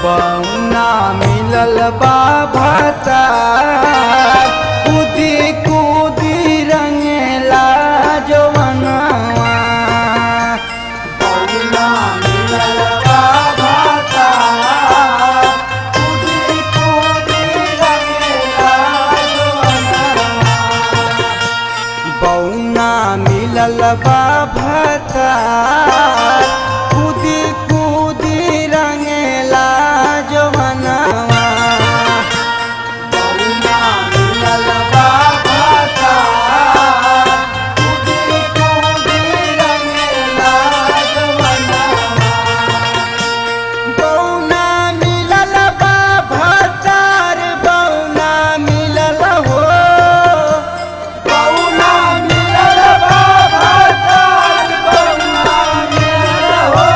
बौना मिलल बा भतार कूदी कूदी रंगेला जवनवा। बौना मिलल बा भतार कूदी कूदी रंगेला जवनवा। बौना मिलल बा भतार कूदी कूदी रंगेला जवनवा। बौना मिलल बा भतार कूदी कूदी रंगेला जवनवा। बौना मिलल बा भतार बौना मिलल हो। बौना मिलल बा भतार बौना मिलल हो।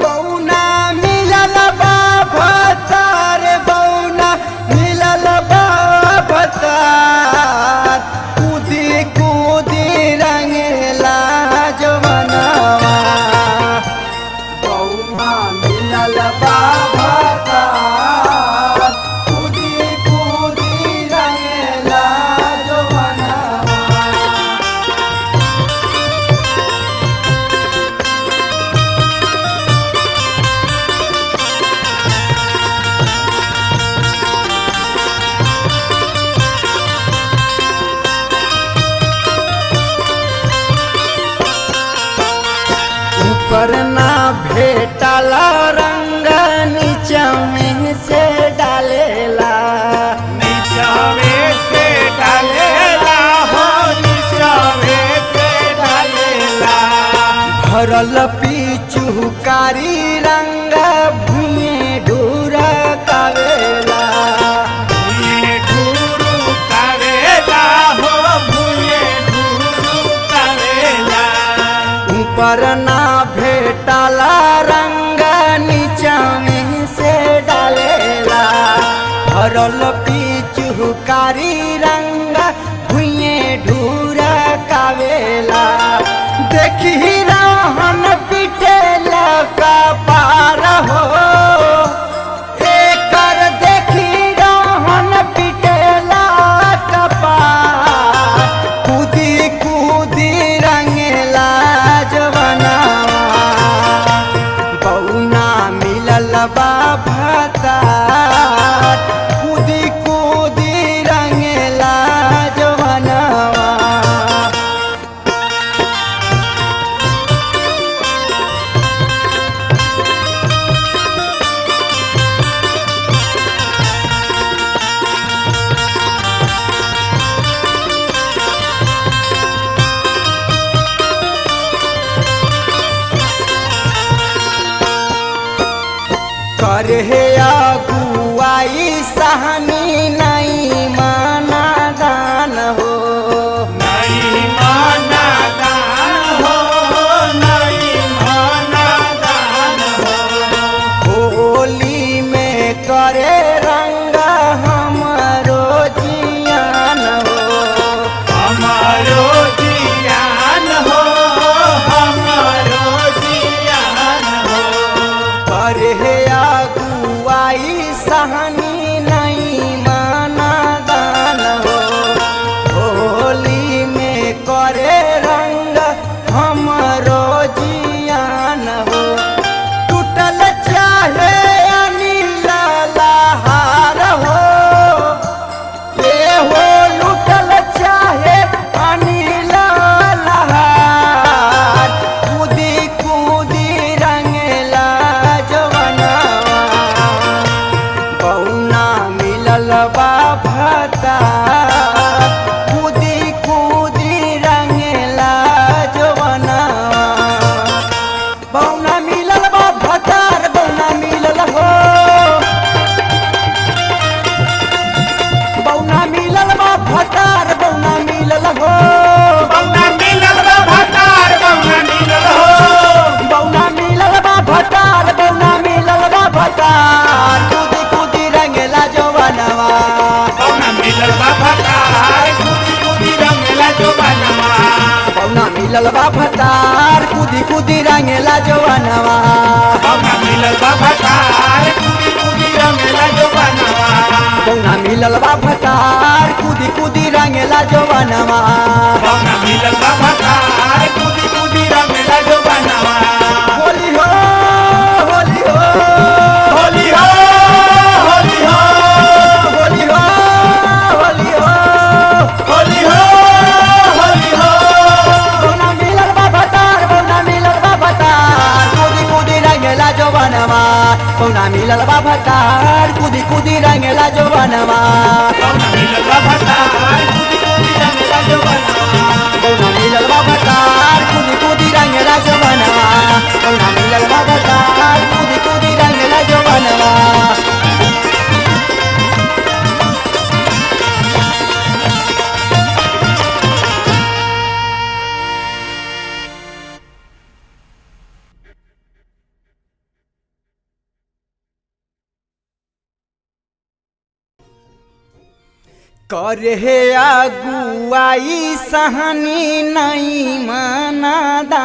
बौना मिलल बा भतार बौना मिलल बा भतार कूदी कूदी रंगेला जवनवा। बौना मिलल बा भतार कूदी कूदी रंगेला जवनवा। ऊपर ना भेटला रंग नीचा में से डालेला। नीचावे से डालेला हो नीचावे से डालेला। भरल पिचुकारी रंग भुइए ढुरकावेला। भुइए ढूरू कावेला हो भुइए ढूरू कावेला। ऊपर ना भेटला रंग नीचा में से डालेला। भरल पिचुकारी रंग भुइए ढुरकावेला। देखी रहन पिटेला का पार हो। एकर देखी रहन पिटेला का पार कूदी कूदी रंगेला जवनवा। बौना मिलल बा भतार कूदी कूदी रंगेला जवनवा। करे अगुआई सहनी नहीं माना दान हो। नहीं माना दान हो नहीं माना दान हो। होली में करे रंग हमरो जियान हो। हमारो जियान हो हमारो जियान हो। करे अगुआई सहनी नहीं माना दान हो। होली में करे रंग हमरो जियान हो। टूटल चाहे अनिल लहार हो। ये हो लूटल चाहे अनिल लहार कूदी कूदी रंगेला जवनवा। बौना मिलल बा भतार कूदी कूदी रंगेला जवनवा। मिलल बा भतार कूदी कूदी रंगेला जवानवा कौना मिलल बा भतार कूदी कूदी रंगेला जवानवा कौना मिलल बा भतार कूदी कूदी रंगेला जवानवा कौना मिलल बा भतार कूदी कूदी रंगेला जवानवा होली हो होली हो होली हो होली हो होली हो होली हो होली हो होली हो कौना मिलल बा भतार कौना मिलल बा भतार कूदी कूदी रंगेला जवानवा कौना मिलल बा भतार कूदी कूदी रंगेला जवानवा कौना मिलल बा भतार कूदी कूदी रंगेला जवानवा कौना मिलल बा भतार कूदी कूदी रंगेला जवानवा कौना मिलल बा भतार कूदी कूदी रंगेला जवानवा करे अगुआई सहनी नहीं माना दा